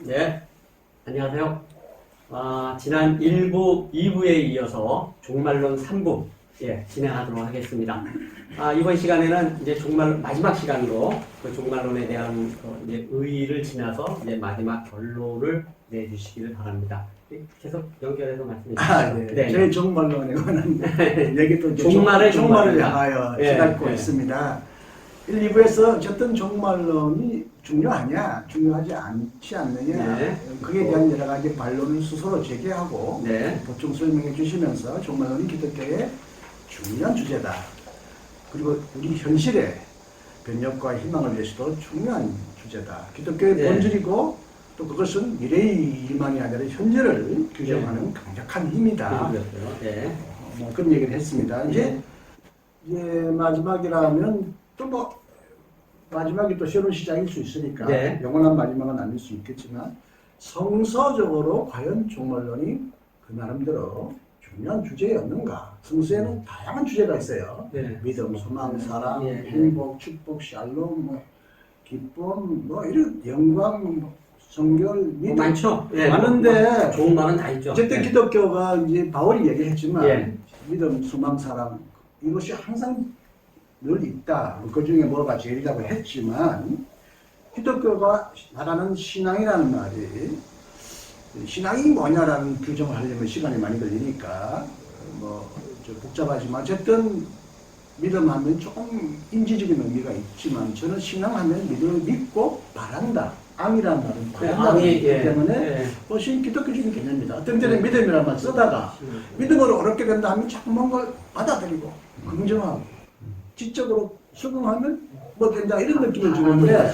네, 안녕하세요. 지난 1부, 2부에 이어서 종말론 3부 진행하도록 하겠습니다. 이번 시간에는 이제 종말 마지막 시간으로 그 종말론에 대한 이제 의의를 지나서 이제 마지막 결론을 내주시기를 바랍니다. 계속 연결해서 말씀해 주시죠. 네. 네. 저희 종말론에 관한 얘기도 종말을 향하여 네. 시작하고 네. 있습니다. 1, 2부에서 어쨌든 종말론이 중요하냐, 중요하지 않지 않느냐, 네. 그에 대한 여러 가지 반론을 스스로 제기하고 네. 보충 설명해 주시면서 종말론이 기독교의 중요한 주제다. 그리고 우리 현실의 변혁과 희망을 위해서도 중요한 주제다. 기독교의 네. 본질이고 또 그것은 미래의 희망이 아니라 현재를 규정하는 강력한 힘이다. 네. 뭐 그런 얘기를 했습니다. 이제 마지막이라면 또 뭐 마지막이 또 새로운 시작일 수 있으니까 네. 영원한 마지막은 아닐 수 있겠지만 성서적으로 과연 종말론이 그 나름대로 중요한 주제였는가? 성서에는 다양한 주제가 있어요. 네. 믿음, 소망, 사랑, 네. 행복, 축복, 샬롬, 뭐 기쁨, 뭐 이런 영광, 뭐 성결, 믿음 많죠. 예, 많은데 좋은 말은 다 있죠. 어쨌든 네. 기독교가 이제 바울이 얘기했지만 예. 믿음, 소망, 사랑 이것이 항상 늘 있다. 그 중에 뭐가 제일이라고 했지만 기독교가 말하는 신앙이라는 말이 신앙이 뭐냐라는 규정을 하려면 시간이 많이 걸리니까 뭐 복잡하지만 어쨌든 믿음하면 조금 인지적인 의미가 있지만 저는 신앙하면 믿음을 믿고 바란다. 암이라는 말은 바란다는 암이, 뜻이기 때문에 훨씬 기독교적인 개념입니다. 어떤 때는 믿음이라는 말 쓰다가 믿음으로 어렵게 된다 하면 자꾸 뭔가 받아들이고 긍정하고 지적으로 수긍하면 뭐 된다 이런 느낌을 주는데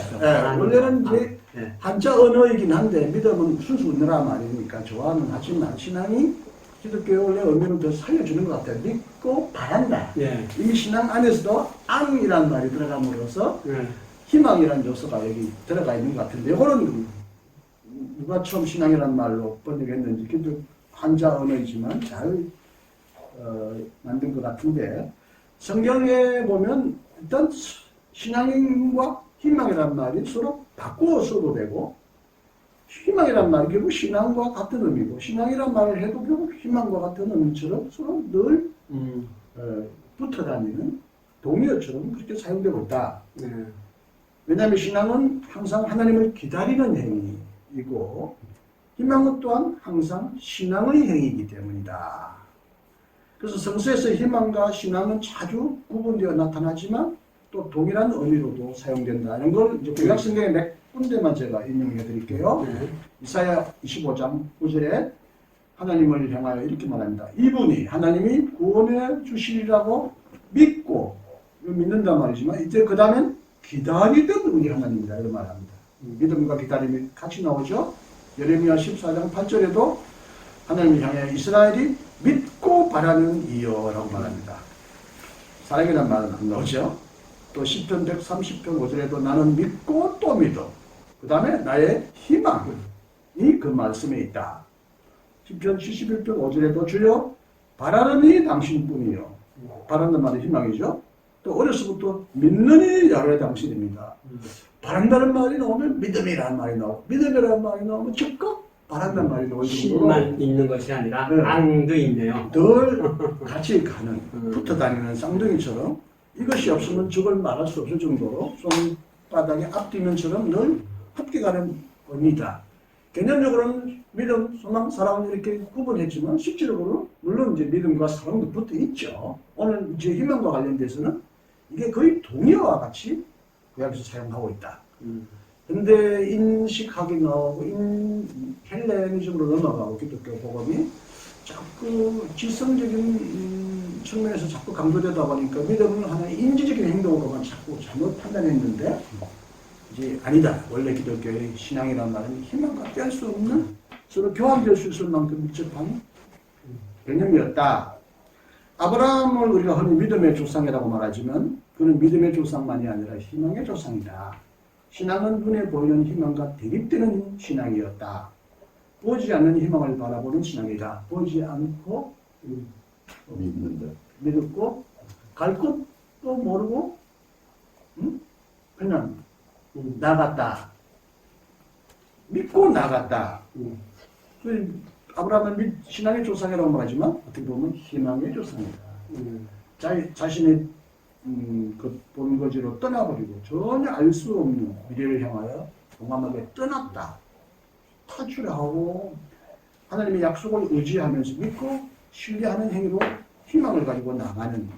원래는 이제 한자 언어이긴 한데 믿음은 순수 언어라 말이니까 좋아는 하지만 신앙이 기독교의 원래 의미를 더 살려주는 것 같아요. 믿고 바란다. 이미 신앙 안에서도 암이라는 말이 들어감으로써 희망이라는 요소가 여기 들어가 있는 것 같은데 이거는 누가 처음 신앙이라는 말로 번역했는지 기독 한자 언어이지만 잘 만든 것 같은데 성경에 보면 일단 신앙과 희망이라는 말이 서로 바꾸어 써도 되고 희망이란 말이 결국 신앙과 같은 의미고 신앙이란 말을 해도 결국 희망과 같은 의미처럼 서로 늘 붙어 다니는 동의어처럼 그렇게 사용되고 있다. 왜냐하면 신앙은 항상 하나님을 기다리는 행위이고 희망은 또한 항상 신앙의 행위이기 때문이다. 그래서 성서에서 희망과 신앙은 자주 구분되어 나타나지만 또 동일한 의미로도 사용된다는 걸 이제 구약 성경의 몇 군데만 제가 인용해 드릴게요. 이사야 25장 9절에 하나님을 향하여 이렇게 말합니다. 이분이 하나님이 구원해 주시리라고 믿고 믿는단 말이지만 이제 그 다음엔 기다리던 우리 하나님이다 이런 말합니다. 믿음과 기다림이 같이 나오죠. 예레미야 14장 8절에도 하나님을 향해 이스라엘이 믿고 바라는 이여라고 말합니다. 사랑이라는 말은 안 나오죠. 또 시편 130편 5절에도 나는 믿고 또 믿어. 그 다음에 나의 희망이 그 말씀에 있다. 시편 71편 5절에도 주여 바라느니 당신뿐이요. 바라는 말이 희망이죠. 또 어려서부터 믿느니 야훼 당신입니다. 바란다는 말이 나오면 믿음이라는 말이 나오고 믿음이라는 말이 나오면 적극 바란다는 말이 나오고 신만 있는 것이 아니라 앙도 있네요. 늘 같이 가는 붙어 다니는 쌍둥이처럼 이것이 없으면 저걸 말할 수 없을 정도로 손바닥에 앞뒤면처럼 늘 함께 가는 의미다. 개념적으로는 믿음, 소망, 사랑은 이렇게 구분했지만 실질적으로 물론 이제 믿음과 사랑도 붙어 있죠. 오늘 이제 희망과 관련돼서는 이게 거의 동의어와 같이 구약에서 사용하고 있다. 근데 인식학이 나오고 헬레니즘으로 넘어가고 기독교 복음이 자꾸 지성적인 측면에서 자꾸 강조되다 보니까 믿음은 하나의 인지적인 행동으로만 자꾸 잘못 판단했는데 이제 아니다. 원래 기독교의 신앙이라는 말은 희망과 뗄 수 없는 서로 교환될 수 있을 만큼 밀접한 개념이었다. 아브라함을 우리가 흔히 믿음의 조상이라고 말하지만 그는 믿음의 조상만이 아니라 희망의 조상이다. 신앙은 눈에 보이는 희망과 대립되는 신앙이었다. 보지 않는 희망을 바라보는 신앙이다. 보지 않고 믿고 갈 곳도 모르고 그냥 나갔다. 믿고 나갔다. 음. 아브라함은 신앙의 조상이라고 말하지만 어떻게 보면 희망의 조상이다. 음. 자신의 그 본거지로 떠나버리고 전혀 알 수 없는 미래를 향하여 용감하게 떠났다. 탈출하고 하나님의 약속을 의지하면서 믿고 신뢰하는 행위로 희망을 가지고 나가는.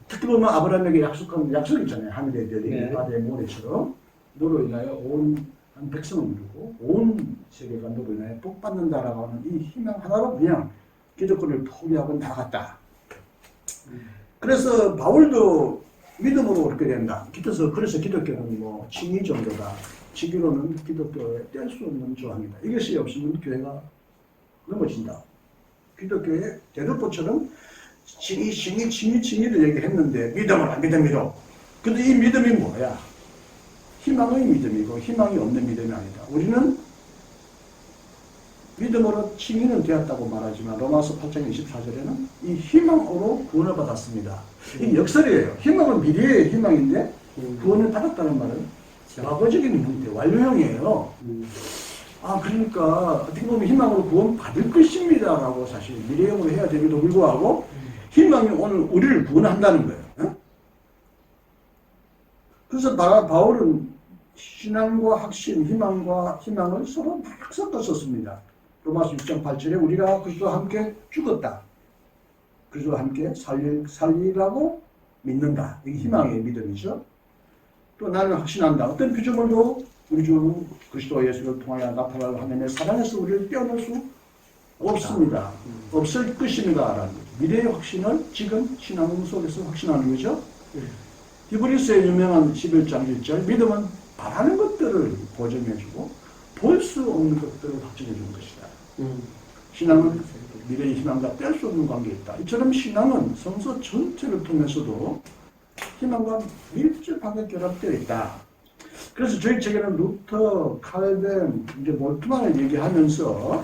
특히 보면 아브라함에게 약속 있잖아요. 하늘의 별이 네. 바다의 모래처럼 너로 인하여 온 한 백성을 이루고 온 세계가 너로 인하여 복 받는다라고 하는 이 희망 하나로 그냥 기득권을 포기하고 나갔다. 그래서 바울도 믿음으로 그렇게 된다. 그래서 기독교는 뭐 칭의 정도다. 지기로는 기독교에 뗄 수 없는 조항이다. 이것이 없으면 교회가 넘어진다. 기독교의 대도포처럼 칭의를 얘기했는데 믿음으로. 근데 이 믿음이 뭐야? 희망의 믿음이고 희망이 없는 믿음이 아니다. 우리는 믿음으로 칭의는 되었다고 말하지만 로마서 8장 24절에는 이 희망으로 구원을 받았습니다. 이 역설이에요. 희망은 미래의 희망인데 구원을 받았다는 말은 과거적인 형태, 완료형이에요. 그러니까 어떻게 보면 희망으로 구원 받을 것입니다라고 사실 미래형으로 해야 되기도 불구하고 희망이 오늘 우리를 구원한다는 거예요. 그래서 바울은 신앙과 확신, 희망과 희망을 서로 막 섞었었습니다. 로마서 6장 8절에 우리가 그리스도와 함께 죽었다. 그리스도와 함께 살리라고 믿는다. 이게 희망의 믿음이죠. 또 나는 확신한다. 어떤 피조물도 우리 주 그리스도 예수를 통하여 나타날 하나님의 사랑에서 우리를 떼어낼 수 없습니다. 없을 것입니다라는 거죠. 미래의 확신을 지금 신앙 속에서 확신하는 거죠. 히브리서의 유명한 11장 1절 믿음은 바라는 것들을 보증해주고 볼 수 없는 것들을 확증해주는 것이다. 신앙은 미래의 희망과 뗄 수 없는 관계에 있다. 이처럼 신앙은 성서 전체를 통해서도 희망과 밀접하게 결합되어 있다. 그래서 저희 책에는 루터, 칼벤, 이제 몰트만을 얘기하면서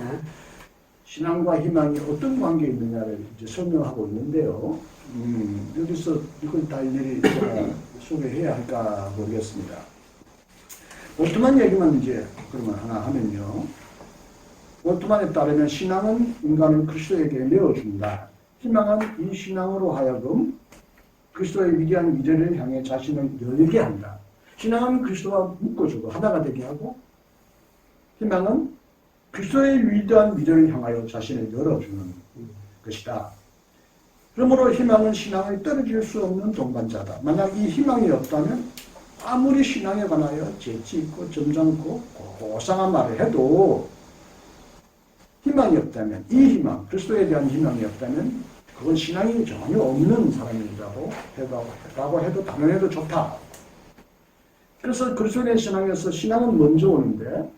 신앙과 희망이 어떤 관계에 있느냐를 이제 설명하고 있는데요. 여기서 이걸 다 일일이 제가 소개해야 할까 모르겠습니다. 몰트만 얘기만 이제 그러면 하나 하면요. 몰트만에 따르면 신앙은 인간을 그리스도에게 내어준다. 희망은 이 신앙으로 하여금 그리스도의 위대한 미래를 향해 자신을 열게 한다. 신앙은 그리스도와 묶어주고 하나가 되게 하고 희망은 그리스도의 위대한 미래를 향하여 자신을 열어주는 것이다. 그러므로 희망은 신앙을 떨어질 수 없는 동반자다. 만약 이 희망이 없다면 아무리 신앙에 관하여 재치 있고 점잖고 고상한 말을 해도 희망이 없다면 이 희망, 그리스도에 대한 희망이 없다면 그건 신앙이 전혀 없는 사람이라고 해도 당연해도 좋다. 그래서 그리스도의 신앙에서 신앙은 먼저 오는데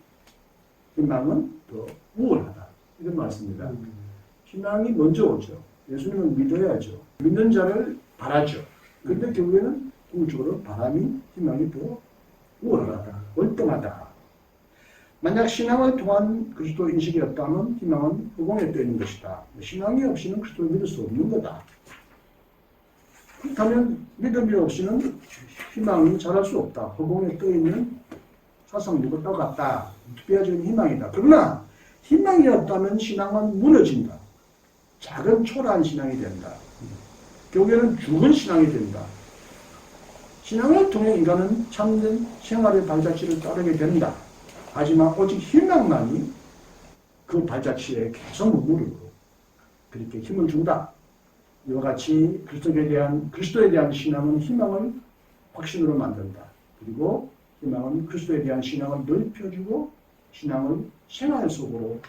희망은 더 우월하다. 이런 말씀입니다. 신앙이 먼저 오죠. 예수님은 믿어야죠. 믿는 자를 바라죠. 그런데 결국에는 궁극적으로 바람이 희망이 더 우월하다. 월등하다. 만약 신앙을 통한 그리스도 인식이 없다면 희망은 허공에 떠 있는 것이다. 신앙이 없이는 그리스도를 믿을 수 없는 거다. 그렇다면 믿음이 없이는 희망이 자랄 수 없다. 허공에 떠 있는 사상물과 똑같다. 특별적인 희망이다. 그러나 희망이 없다면 신앙은 무너진다. 작은 초라한 신앙이 된다. 결국에는 죽은 신앙이 된다. 신앙을 통해 인간은 참된 생활의 발자취를 따르게 된다. 하지만 오직 희망만이 그 발자취에 계속 머무르고 그렇게 힘을 준다. 이와 같이 그리스도에 대한 신앙은 희망을 확신으로 만든다. 그리고 희망은 그리스도에 대한 신앙을 넓혀주고 신앙을 생활 속으로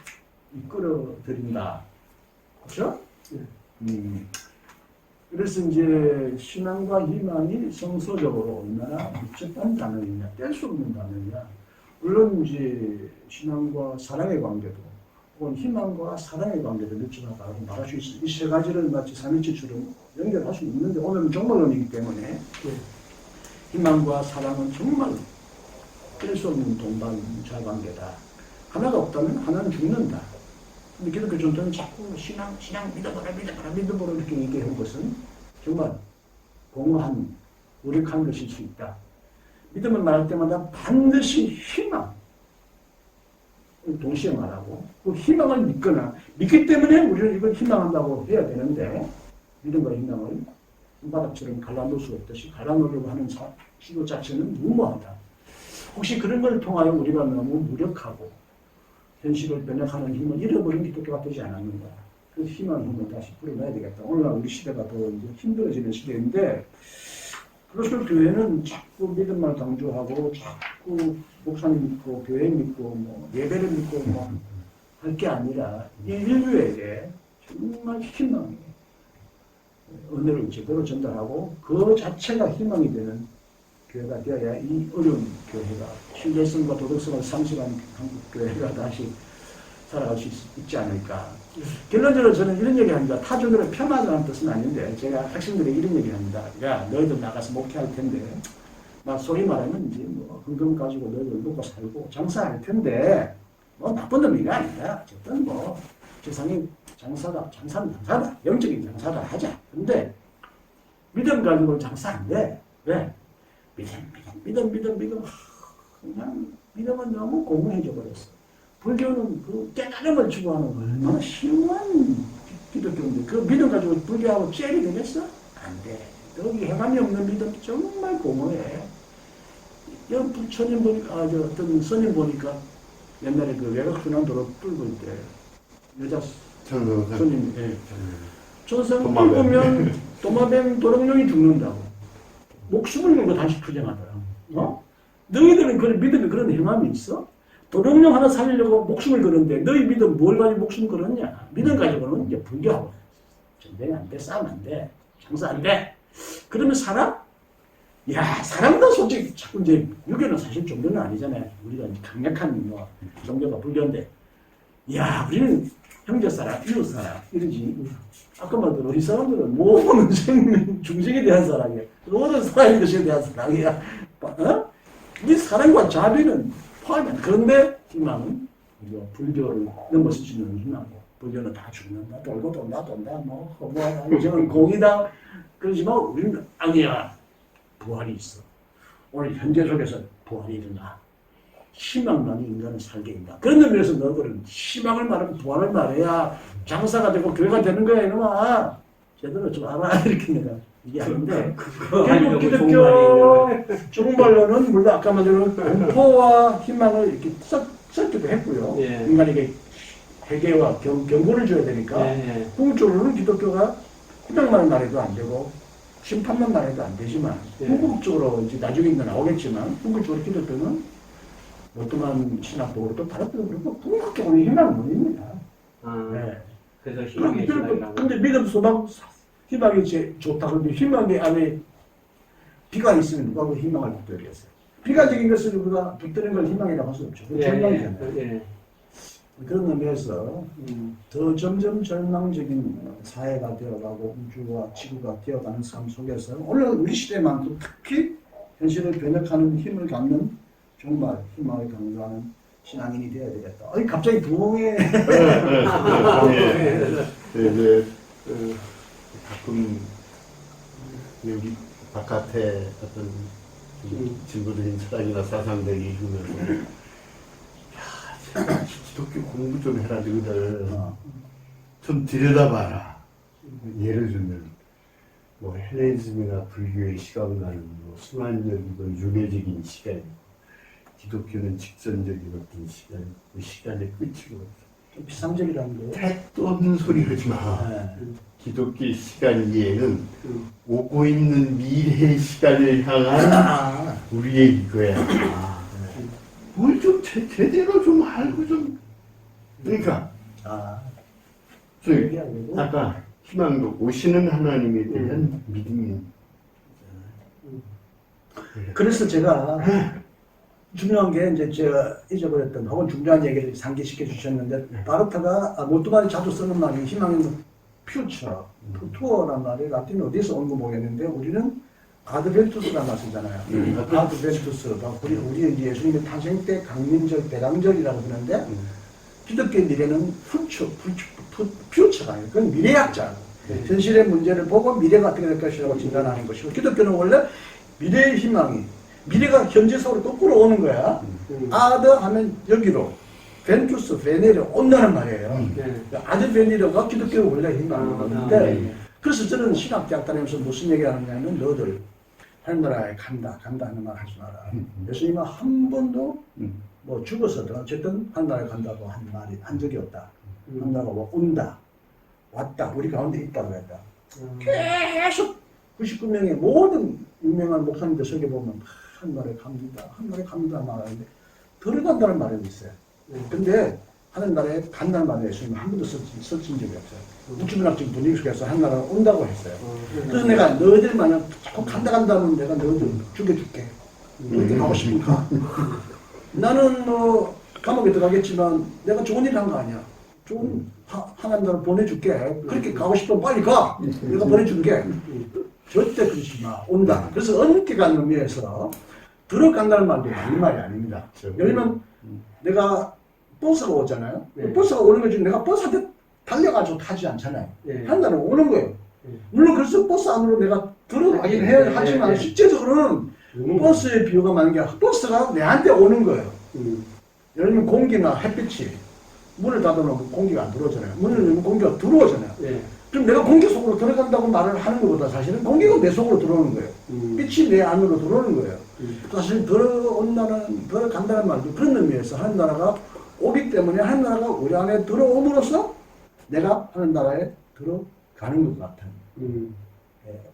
이끌어들인다. 그렇죠? 그래서 이제 신앙과 희망이 성서적으로 얼마나密접한 단어이냐, 뗄 수 없는 단어이냐. 물론 이제 신앙과 사랑의 관계도, 혹은 희망과 사랑의 관계도密접하다고 말할 수 있어요. 이 세 가지를 마치 삼위일체처럼 연결할 수 있는데 오늘은 종말론이기 때문에 희망과 사랑은 정말 뗄 수 없는 동반자 관계다. 하나가 없다면 하나는 죽는다. 근데 기독교 전통은 자꾸 신앙 믿어보라 이렇게 얘기한 것은 정말 공허한, 무력한 것일 수 있다. 믿음을 말할 때마다 반드시 희망, 동시에 말하고 그 희망을 믿거나 믿기 때문에 우리는 이걸 희망한다고 해야 되는데 믿음과 희망을 손바닥처럼 갈라놓을 수 없듯이 갈라놓으려고 하는 시도 자체는 무모하다. 혹시 그런 걸 통하여 우리가 너무 무력하고 현실을 변혁하는 힘을 잃어버린 기독교가 되지 않았는가. 그 희망 힘을 다시 불어넣어야 되겠다. 오늘날 우리 시대가 더 이제 힘들어지는 시대인데 그래서 교회는 자꾸 믿음만 강조하고 자꾸 목사님 믿고 교회 믿고 뭐 예배를 믿고 뭐 할 게 아니라 이 인류에게 정말 희망이 은혜를 제대로 전달하고 그 자체가 희망이 되는 교회가 되어야 이 어려운 교회가 신뢰성과 도덕성을 상실한 한국 교회가 다시 살아갈 수 있지 않을까. 결론적으로 저는 이런 얘기합니다. 타종교를 폄하하는 뜻은 아닌데 제가 학생들에게 이런 얘기합니다. 야 너희들 나가서 목회할 텐데 막 소위 말하면 이제 뭐 헌금 가지고 너희들 먹고 살고 장사할 텐데 뭐 나쁜 놈이가 아니라 어쨌든 뭐 세상에 장사는 장사다. 영적인 장사다 하자. 근데 믿음 가지고 장사 안 돼. 왜? 믿음. 그냥 믿음은 너무 공허해져 버렸어. 불교는 그 깨달음을 추구하는 얼마나 쉬운 기독교인데 그 믿음 가지고 불교하고 째리 되겠어? 안 돼. 여기 해감이 없는 믿음 정말 공허해. 여기 부처님 보니까 어떤 스님 보니까 옛날에 그 외곽순환도로 뚫을 때 여자 스님 전생 뚫으면 도마뱀 도롱뇽이 죽는다고 목숨을 걸고 다시 투쟁하더라. 너희들은 그런 믿음에 그런 행함이 있어? 도롱뇽 하나 살리려고 목숨을 걸었는데 너희 믿음 뭘 가지고 목숨을 걸었냐? 믿음 가지고는 이제 불교하고 전쟁 안 돼, 싸움 안 돼, 장사 안 돼. 그러면 살아? 야, 사람도 솔직히 자꾸 이제 유교는 사실 종교는 아니잖아요. 우리가 이제 강력한 뭐 종교가 불교인데, 야, 우리는 형제 사랑, 이웃 사랑 이러지. 아까 말대로 이 사람들은 모든 생명 중생에 대한 사랑이야. 모든 사람인 것에 대한 사랑이야. 이 사랑과 자비는 포함해. 그런데 희망은 우리가 불교를 넘어설 수 있는 희망이고, 불교는 다 죽는다, 돌고 돈다, 뭐 허무하다, 이제는 공이다. 그러지만 우리는 아니야. 부활이 있어. 오늘 현재 속에서 부활이 일어나. 희망만이 인간을 살게 한다. 그런 의미에서 너희들은 희망을 말하면 부활을 말해야 장사가 되고 교회가 되는 거야, 이놈아. 제대로 좀 알아. 이렇게 내가 얘기하는데. 결국 기독교 정말로는 물론 아까 말대로 공포와 희망을 이렇게 섞기도 했고요. 예. 인간에게 회개와 경고를 줘야 되니까. 궁극적으로는 기독교가 희망만 말해도 안 되고 심판만 말해도 안 되지만 궁극적으로 이제 나중에 나오겠지만 궁극적으로 기독교는 어떠한 신학적으로 또 다른 데도 그렇고 궁극적으로 희망은 문입니다. 네. 그래서 희망의 시간이라고. 근데 믿음, 소망, 희망이 제일 좋다고 하는데 희망의 안에 비가 있으면 누가 그 희망을 붙들겠어요? 비가적인 것을 우리가 붙드는 걸 희망이라고 할 수 없죠. 그 절망이잖아요. 그런 의미에서 더 점점 절망적인 사회가 되어가고 우주와 지구가 되어가는 삶 속에서 오늘 우리 시대만큼 특히 현실을 변혁하는 힘을 갖는 정말 희망을 강조하는 신앙인이 되어야 되겠다. 아니 갑자기 부흥에 이제 가끔 여기 바깥에 어떤 친구들인 사랑이나 사상들이 읽으면서 기독교 공부 좀 해라 너희들 좀 들여다봐라. 예를 들면 뭐 헬레니즘이나 불교의 시간과는 뭐 순환적이고 윤회적인 시간이고 기독교는 직선적인 어떤 시간, 그 시간의 끝이고 좀 비상적이라는 거예요. 택도 없는 소리 하지 마. 기독교의 시간 이에는 오고 있는 미래의 시간을 향한 우리의 이거야. 뭘 좀 제대로 좀 알고 좀 그러니까 저희 아까 희망도 오시는 하나님에 대한 믿음이 그래서 제가 중요한 게 이제 제가 잊어버렸던 혹은 중요한 얘기를 상기시켜 주셨는데 바르타가 모트만이 자주 쓰는 말이 희망의 퓨처, 투어란 말이 라틴 어디서 온 거 모르겠는데 우리는 아드벤투스라는 말 쓰잖아요. 아드벤투스, 우리 예수님의 탄생 때 강민절, 대강절이라고 하는데 기독교의 미래는 퓨처가 아니에요. 그건 미래학자. 현실의 문제를 보고 미래가 어떻게 될 것이라고 진단하는 것이고 기독교는 원래 미래의 희망이 미래가 현재 속으로 거꾸로 오는 거야. 아드 하면 여기로, 벤투스 베네리 온다는 말이에요. 네. 아들 베네리가 기독교 원래 희망인 건데 네. 그래서 저는 신학대학 다니면서 무슨 얘기 하느냐면 너들 하늘나라에 간다 하는 말 하지 마라. 예수님은 한 번도 뭐 죽어서든 어쨌든 하늘나라에 간다고 한 적이 없다. 하늘나라가 뭐 온다, 왔다, 우리 가운데 있다고 했다. 계속 99명의 모든 유명한 목사님들 설교 보면 하늘나라에 갑니다 말하는데 들어간다는 말은 있어요. 근데 하늘나라에 간다는 말은 예수님은 한 번도 써진 적이 없어요. 우주문학적 분위기 속에서 하늘나라가 온다고 했어요. 그래서 내가 너희들 만약 자꾸 간다면 내가 너희들 죽여줄게. 너희들 가고 싶으니까. 나는 뭐 감옥에 들어가겠지만 내가 좋은 일 한 거 아니야. 좋은 하나님 나라 보내줄게. 그렇게 가고 싶으면 빨리 가. 내가 보내줄게. 절대 그러지 마. 온다. 그래서 언뜻한 의미에서 들어간다는 말도 맞는 말이 아닙니다. 예를 들면 내가 버스가 오잖아요. 네. 버스가 오는 거지 내가 버스한테 달려가지고 타지 않잖아요. 네. 한나는 오는 거예요. 물론 그래서 버스 안으로 내가 들어가긴 해야 하지만 실제적으로는 버스의 비유가 많은 게 버스가 내한테 오는 거예요. 예를 들면 공기나 햇빛이 문을 닫아놓으면 공기가 안 들어오잖아요. 문을 열면 공기가 들어오잖아요. 네. 그럼 내가 공기 속으로 들어간다고 말을 하는 것보다 사실은 공기가 내 속으로 들어오는 거예요. 빛이 내 안으로 들어오는 거예요. 사실 들어간다는 말도 그런 의미에서 하늘나라가 오기 때문에 하늘나라가 우리 안에 들어옴으로써 내가 하늘나라에 들어가는 것 같은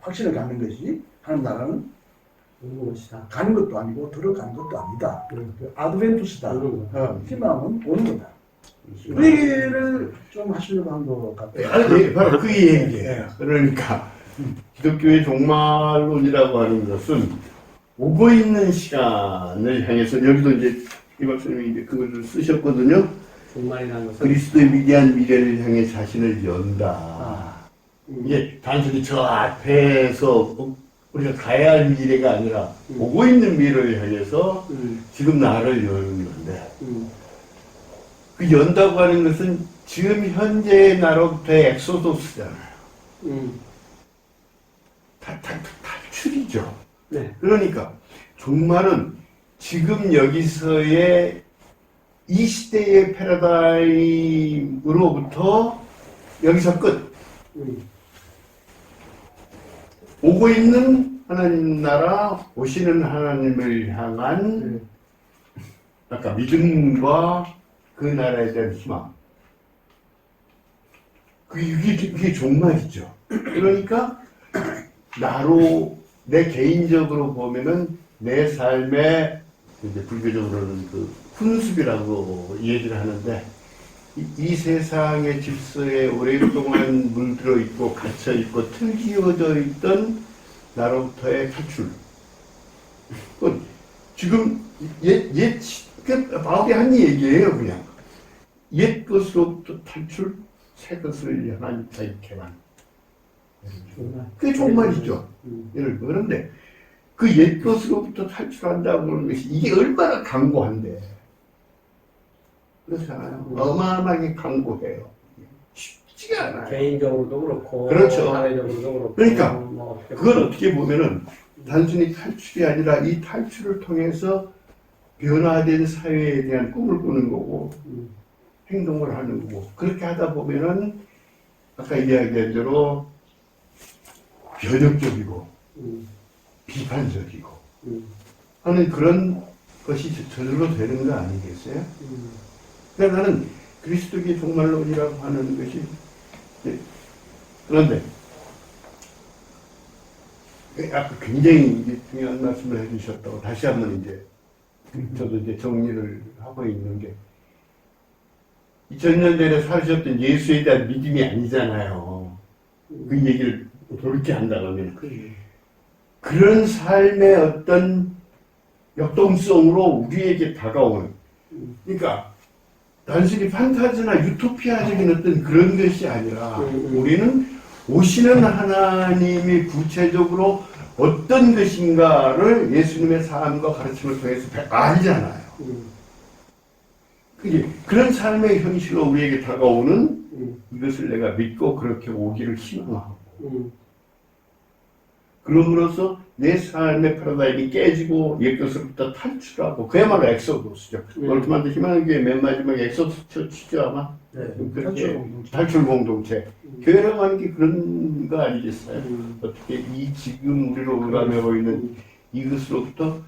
확신을 갖는 것이 하늘나라는 것이다. 가는 것도 아니고 들어가는 것도 아니다. 아드벤투스다. 희망은 오는 거다. 그 얘기를 좀 하시려고 한 것 같아요. 네, 바로 그 얘기예요. 그러니까 기독교의 종말론이라고 하는 것은 오고 있는 시간을 향해서 여기도 이제 이 박사님이 이제 그것을 쓰셨거든요. 종말이라는 것은 그리스도의 위대한 미래를 향해 자신을 연다. 이게 단순히 저 앞에서 우리가 가야 할 미래가 아니라 오고 있는 미래를 향해서 지금 나를 여는 건데 그 연다고 하는 것은 지금 현재의 나로부터의 엑소도스잖아요. 탈출이죠. 네. 그러니까 종말은 지금 여기서의 이 시대의 패러다임으로부터 여기서 끝. 오고 있는 하나님 나라, 오시는 하나님을 향한 아까 믿음과 그 나라에 대한 희망. 그게 종말이죠. 그러니까 나로 내 개인적으로 보면은 내 삶의 이제 불교적으로는 그 훈습이라고 얘기를 하는데 이 세상의 질서에 오랫동안 물들어 있고 갇혀 있고 틀기어져 있던 나로부터의 탈출. 지금 바울이 한 얘기예요, 그냥. 옛 것으로부터 탈출, 새 것을 향한 자유 개방. 그게 종말이죠. 그런데 그 옛 것으로부터 탈출한다고 하는 것이 이게 얼마나 강고한데. 그렇잖아요. 어마어마하게 강고해요. 쉽지가 않아요. 개인적으로도 그렇고, 그렇죠. 사회적으로도 그렇고. 그러니까 뭐 그걸 어떻게 보면은 단순히 탈출이 아니라 이 탈출을 통해서 변화된 사회에 대한 꿈을 꾸는 거고 행동을 하는 거고 그렇게 하다 보면은 아까 이야기한 대로 변혁적이고 비판적이고 하는 그런 것이 저절로 되는 거 아니겠어요? 그러니까 나는 그리스도의 종말론이라고 하는 것이 그런데 아까 굉장히 중요한 말씀을 해주셨다고 다시 한번 이제 저도 이제 정리를 하고 있는 게 2000년 전에 살으셨던 예수에 대한 믿음이 아니잖아요. 그 얘기를 그렇게 한다고 하면 그런 삶의 어떤 역동성으로 우리에게 다가오는 그러니까 단순히 판타지나 유토피아적인 어떤 그런 것이 아니라 우리는 오시는 하나님이 구체적으로 어떤 것인가를 예수님의 삶과 가르침을 통해서 알잖아요. 그런 삶의 현실로 우리에게 다가오는 이것을 내가 믿고 그렇게 오기를 희망하고 그럼으로써 내 삶의 패러다임이 깨지고 옛것으로부터 탈출하고 그야말로 엑소더스죠. 얼트만도 희망의 교회 맨 마지막 엑소더스 처치죠 아마. 네. 그렇게 탈출 공동체. 교회라고 하는 게 그런 거 아니겠어요? 어떻게 이 지금 우리로 오가며 있는 이것으로부터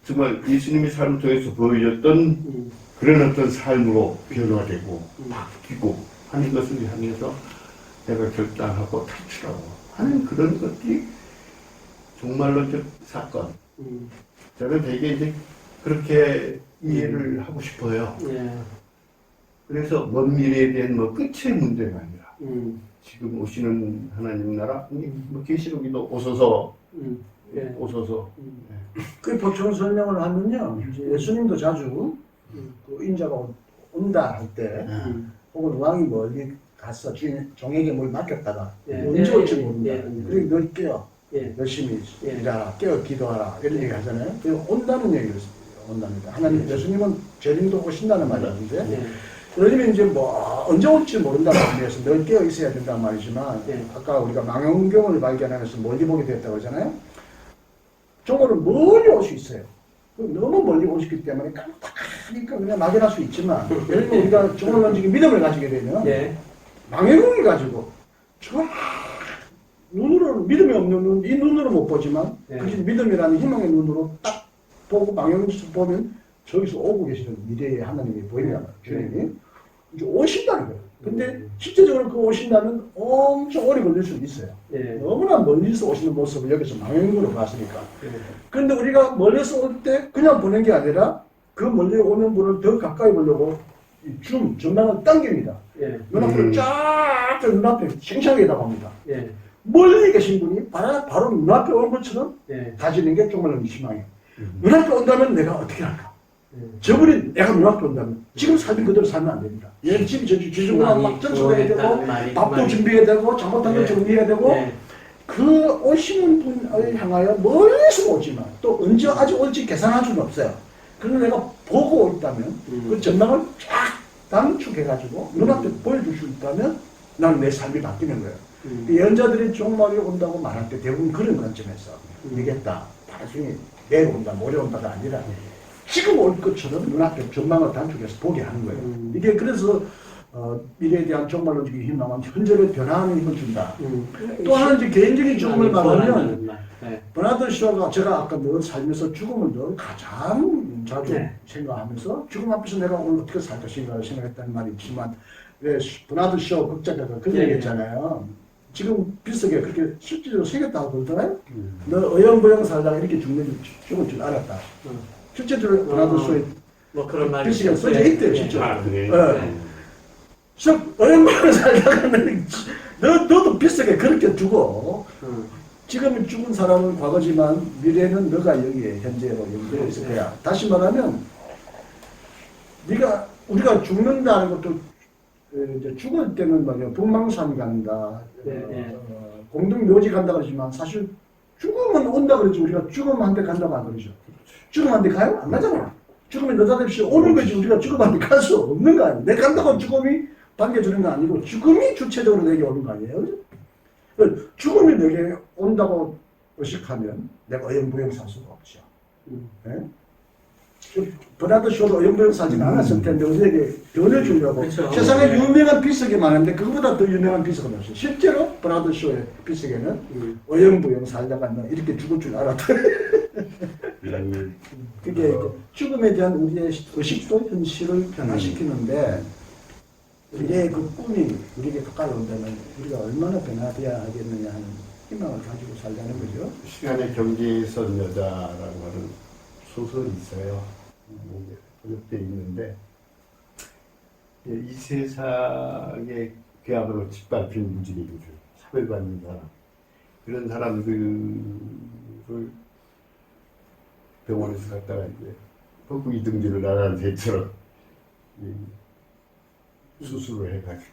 정말 예수님의 삶을 통해서 보여줬던 그런 어떤 삶으로 변화되고 바뀌고 하는 것을 향해서 내가 결단하고 탈출하고 하는 그런 것들이 정말로 저 사건. 저는 되게 이제 그렇게 이해를 하고 싶어요. 예. 그래서 먼 미래에 대한 뭐 끝의 문제가 아니라 지금 오시는 하나님 나라, 뭐 계시록이도 오소서, 예. 오소서. 그 보충 설명을 하면요, 이제 예수님도 자주 그 인자가 온다 할 때, 혹은 왕이 멀리 가서 종에게 뭘 맡겼다가 예. 언제 예. 올지 모른다. 예. 그리고 널 깨어 예. 열심히 예. 일하라, 깨어 기도하라 이런 얘기 하잖아요. 그리고 온다는 얘기를 온답니다. 하나님 예수님은 재림도 오신다는 말이었는데, 예. 예수님이 이제 뭐 언제 올지 모른다는 의미에서 늘 깨어 있어야 된다는 말이지만, 예. 아까 우리가 망원경을 발견하면서 멀리 보게 됐다고 하잖아요. 종으로 멀리 올 수 있어요. 너무 멀리 오시기 때문에 깜빡하니까 그냥 막연할 수 있지만, 예를 들면 우리가 종을 던지기 믿음을 가지게 되면 예. 망원경을 가지고 저 눈으로 믿음이 없는 눈, 이 눈으로 못 보지만 예. 그 믿음이라는 희망의 눈으로 딱 보고 망원경에서 보면 저기서 오고 계시는 미래의 하나님이 보이잖아요. 주님이 이제 오신다는 거예요. 근데 실제적으로 그 오신다면 엄청 오래 걸릴 수 있어요. 예. 너무나 멀리서 오시는 모습을 여기서 망원경으로 봤으니까. 예. 그런데 우리가 멀리서 올 때 그냥 보는 게 아니라 그 멀리 오는 분을 더 가까이 보려고 전망을 당깁니다. 예. 눈앞으로 쫙 눈앞에 생생하게 다가옵니다. 예. 멀리 계신 분이 바로 눈앞에 온 것처럼 예. 가지는 게 정말 희망이에요. 눈앞에 온다면 내가 어떻게 할까? 예. 저분이 내가 눈앞에 온다면 지금 삶이 그대로 살면 안 됩니다. 얘는 집이 지중만 막 청소해야 되고 밥도 준비해야 되고 잘못한 걸 예. 정리해야 되고 예. 그 오시는 분을 향하여 멀리서 오지만 또 언제 아직 올지 계산할 수는 없어요. 그래서 내가 보고 있다면 그 전망을 쫙 단축해가지고 눈앞에 보여줄 수 있다면 나는 내 삶이 바뀌는 거예요. 예언자들이 종말이 온다고 말할 때 대부분 그런 관점에서 얘기했다. 나중에 내일 온다, 모레 온다가 아니라 지금 올 것처럼 눈앞에 전망을 단축해서 보게 하는 거예요. 이게 그래서 미래에 대한 종말론적인 희망은 현재를 변화하는 힘을 준다. 또 하나 이제 개인적인 죽음을 말하면 예. 버나드 쇼가 제가 아까 늘 살면서 죽음을 늘 가장 자주 네. 생각하면서 죽음 앞에서 내가 오늘 어떻게 살 것인가를 생각했다는 말이 있지만 왜 버나드 쇼 극작가가 그런 네. 얘기 했잖아요. 지금 비슷하게 그렇게 실제로 생겼다고 그러더라고요. 너 어영부영 살다가 이렇게 죽을 줄 알았다. 실제로 버나드 쇼에 뭐 그런 말이 비슷하게 써져 있대요. 예. 실제로. 아, 그래. 예. 저 어영부영 살다가는 너도 비슷하게 그렇게 죽어. 지금 죽은 사람은 과거지만 미래는 너가 여기에 현재로 연결되어 있을 거야. 다시 말하면 우리가 죽는다는 것도 이제 죽을 때는 말이야 북망산 간다, 공동묘지 간다 그러지만 사실 죽음은 온다 그러지 우리가 죽음한테 간다고 안 그러죠. 죽음한테 가요? 안 가잖아. 죽음이 느닷없이 오는 거지 우리가 죽음한테 갈 수 없는 거 아니야. 내가 간다고 죽음이 반겨주는 거 아니고 죽음이 주체적으로 내게 오는 거 아니에요. 그죠? 죽음이 내게 온다고 의식하면 내가 어영부영 살 수가 없죠. 버나드 쇼도 어영부영 살지는 않았을 텐데 우리에게 변해주려고 그렇죠. 세상에 네. 유명한 비석이 많은데 그거보다 더 유명한 비석은 없어요. 실제로 버나드 쇼의 비석에는 어영부영 살다가 너 이렇게 죽을 줄 알았다. 그게 이제 죽음에 대한 우리의 의식도 현실을 변화시키는데 우리의 그 꿈이 우리에게 가까이 온다면 우리가 얼마나 변화되어야 하겠느냐 하는 희망을 가지고 살자는 거죠. 시간의 경계선 여자라고 하는 소설이 있어요. 번역되어 있는데 이 세상에 그야말로 짓밟힌 무지개들, 차별받는 사람 그런 사람들을 병원에서 갔다가 이제 거꾸 이등지를 나가는 새처럼 수술을 해가지고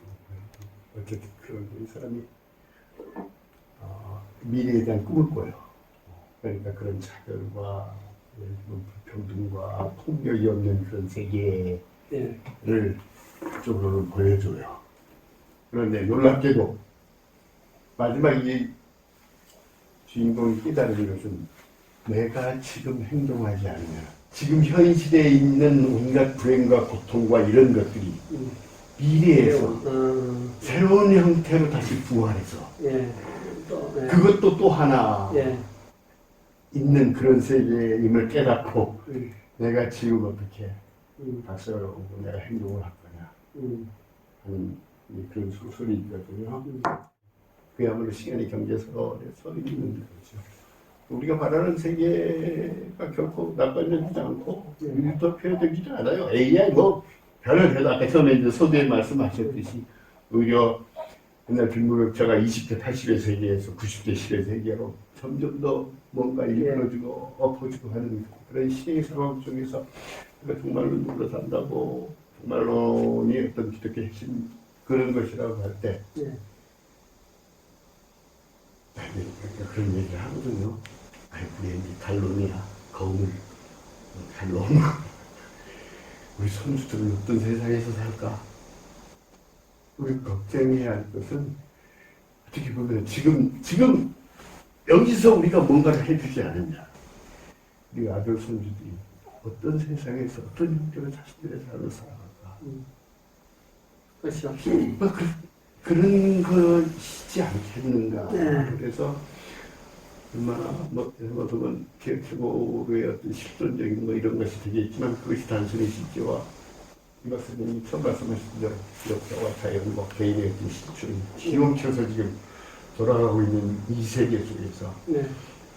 어쨌든 그런 이 사람이 미래에 대한 꿈을 꿔요. 그러니까 그런 차별과 불평등과 폭력이 없는 그런 세계를 쪽으로는 보여줘요. 그런데 놀랍게도 마지막 이 주인공이 깨달은 것은 내가 지금 행동하지 않으면 지금 현실에 있는 온갖 불행과 고통과 이런 것들이 미래에서 새로운 형태로 다시 부활해서 예. 또, 예. 그것도 또 하나 예. 있는 그런 세계임을 깨닫고 음. 내가 지금 어떻게 음. 박사하고 내가 행동을 할 거냐 하는 그런 소설이 있거든요. 그야말로 시간이 경제설에 서 있는 거죠. 우리가 바라는 세계가 결코 나빠지지 않고 유토피아적이지 않아요. AI 뭐 별을 해도 아까 처음에 이제 서두에 말씀하셨듯이 오히려 옛날 빈부격차가 20대 80의 세계에서 90대 10의 세계로 점점 더 뭔가 일그러지고 엎어지고 하는 그런 시대의 상황 속에서 우리가 정말로 누구로 산다고 정말론이 어떤 기독교 핵심 그런 것이라고 할 때 그런 얘기를 하거든요. 아이 우리 탈론이야 거울 탈론 우리 선수들은 어떤 세상에서 살까? 우리 걱정해야 할 것은 어떻게 보면 지금 여기서 우리가 뭔가를 해주지 않았냐. 우리 아들 손주들이 어떤 세상에서 어떤 형태로 자신들의 삶을 살아갈까. 그렇죠. 그런 것이지 않겠는가. 그래서 얼마나 보면 최고의 어떤 실존적인 뭐 이런 것이 되겠지만 그것이 단순히 실제와 이 박사님이 처음 말씀하신 대로 역사와 자연, 뭐 개인의 어떤 실존, 시험쳐서 지금 돌아가고 있는 이 세계 속에서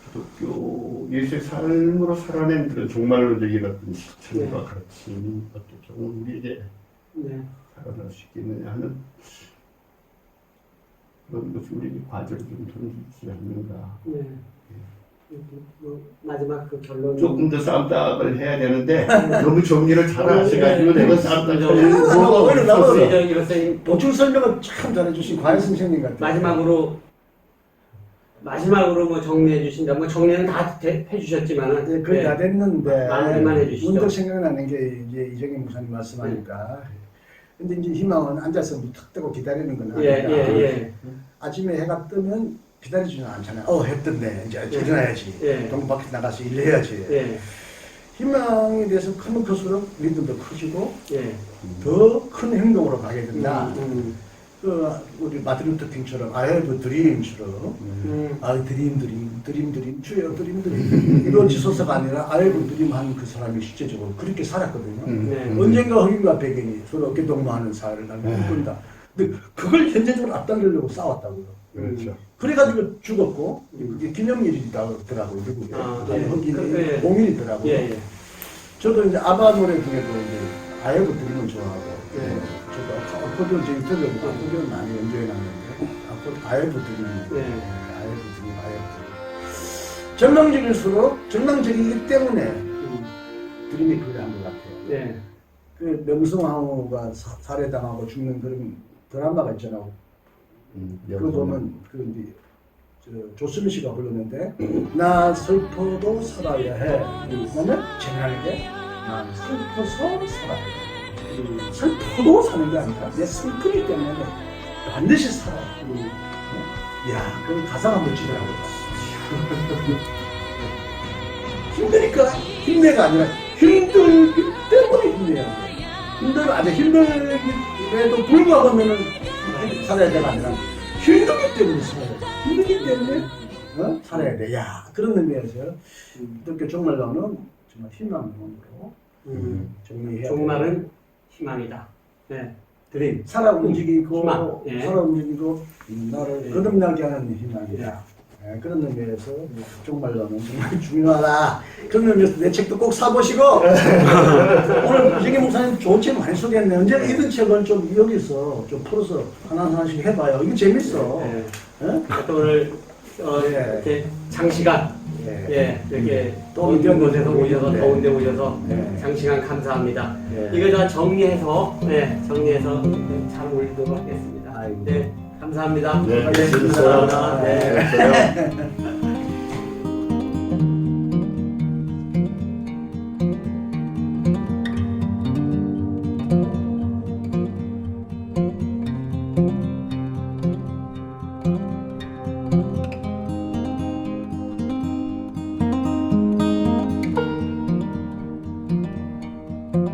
기독교 예수의 삶으로 살아낸 그런 종말론적인 어떤 실천과 가르침이 어떻게 보면 우리에게 살아날 수 있겠느냐 하는 그런 것이 우리에게 과제를 좀 던지지 않는가. 마지막 그 결론 조금 더 쌈답을 해야 되는데 너무 정리를 잘 하셔가지고 내가 쌈답 보충 설명을 참 잘해주신 과연 선생님 같아요. 마지막으로 뭐 정리해 주신다. 뭐 정리는 다 해주셨지만은 거의 다 됐는데 마무리만 해주시죠. 문득 생각나는 게 이제 이정희 목사님 말씀하니까. 근데 이제 희망은 앉아서 탁 뜨고 기다리는 건 아니라 아침에 해가 뜨면 기다리지는 않잖아요. 해 떴네. 이제 일어나야지. 동 밖에 나가서 일해야지. 희망에 대해서 크면 클수록 믿음도 커지고 더 큰 행동으로 가게 된다. 그 우리 마틴 루터 킹처럼 I have a dream처럼 드림 주여 드림 이루어지소서가 아니라 I have a dream 하는 그 사람이 실제적으로 그렇게 살았거든요. 언젠가 흑인과 백인이 서로 어깨 동무하는 사회를 나는 꿈꾼다. 근데 그걸 현재적으로 앞당기려고 싸웠다고요. 그렇죠. 그래가지고 죽었고 그게 기념일이더라고요. 미국에 흑인이 공일이더라고요. 저도 이제 아바 노래 중에도 이제 I have a dream을 좋아하고 저도 아코디언 제일 들려보고 아코디언 많이 연주해놨는데 아예부들이 전망적일수록 전망적이기 때문에 드림이 그려한 것 같아요. 그 명성황후가 살해당하고 죽는 그런 드라마가 있잖아요. 그거 보면 그 이제 조수민 씨가 불렀는데 나 슬퍼도 살아야 해. 그러면 재미나게 난 슬퍼서 살아야 해. 슬퍼도 사는 게 아니라 내 슬프기 때문에 반드시 살아야 돼. 야, 그 가사가 멋지더라고요. 힘드니까 힘내가 아니라 힘들기 때문에 힘내야 돼. 힘들에도 불구하고는 살아야 돼가 아니라 힘들기 때문에 살아야 돼. 힘들기 때문에 살아야 돼. 야, 그런 의미에서 이렇게 종말론은 정말 희망론으로 정리해야 돼. 종말은 희망이다. 드림. 살아 움직이고 희망. 살아 움직이고 나를 거듭나게 하는 희망이다. 그런 의미에서 종말론은 정말 중요하다. 그런 의미에서 내 책도 꼭 사보시고 오늘 이정희 목사님 좋은 책 많이 소개했네. 언제나 이런 책은 좀 여기서 좀 풀어서 하나씩 해봐요. 이거 재밌어. 또 오늘 이렇게 장시간 이렇게 더운 곳에서 오셔서 더운데 오셔서 장시간 감사합니다. 이거 다 정리해서 잘 올리도록 하겠습니다. 감사합니다. 감사합니다.